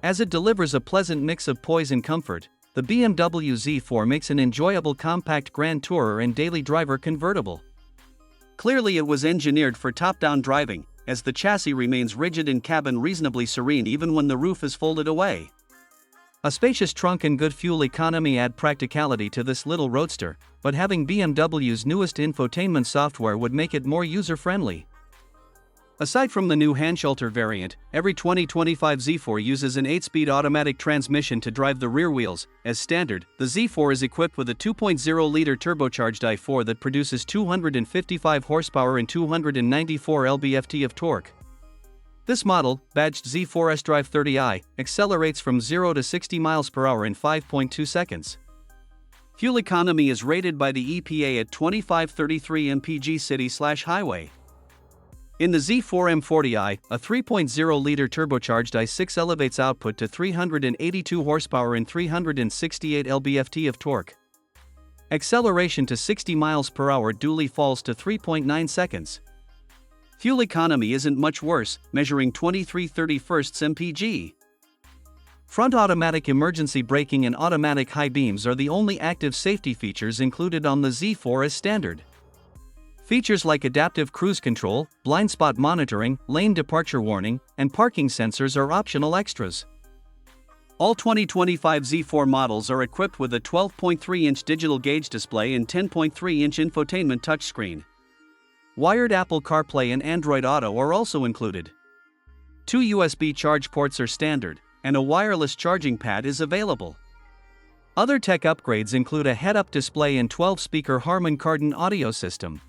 As it delivers a pleasant mix of poise and comfort, the BMW Z4 makes an enjoyable compact grand tourer and daily driver convertible. Clearly it was engineered for top-down driving, as the chassis remains rigid and cabin reasonably serene even when the roof is folded away. A spacious trunk and good fuel economy add practicality to this little roadster, but having BMW's newest infotainment software would make it more user-friendly. Aside from the new Handschalter variant, every 2025 Z4 uses an 8-speed automatic transmission to drive the rear wheels. As standard, the Z4 is equipped with a 2.0-liter turbocharged i4 that produces 255 horsepower and 294 lb-ft of torque. This model, badged Z4 S-Drive 30i, accelerates from 0 to 60 miles per hour in 5.2 seconds. Fuel economy is rated by the EPA at 2533 mpg city/highway. In the Z4 M40i, a 3.0-liter turbocharged i6 elevates output to 382 horsepower and 368 lb-ft of torque. Acceleration to 60 miles per hour duly falls to 3.9 seconds. Fuel economy isn't much worse, measuring 23/31 mpg. Front automatic emergency braking and automatic high beams are the only active safety features included on the Z4 as standard. Features like adaptive cruise control, blind spot monitoring, lane departure warning, and parking sensors are optional extras. All 2025 Z4 models are equipped with a 12.3-inch digital gauge display and 10.3-inch infotainment touchscreen. Wired Apple CarPlay and Android Auto are also included. 2 USB charge ports are standard, and a wireless charging pad is available. Other tech upgrades include a head-up display and 12-speaker Harman Kardon audio system.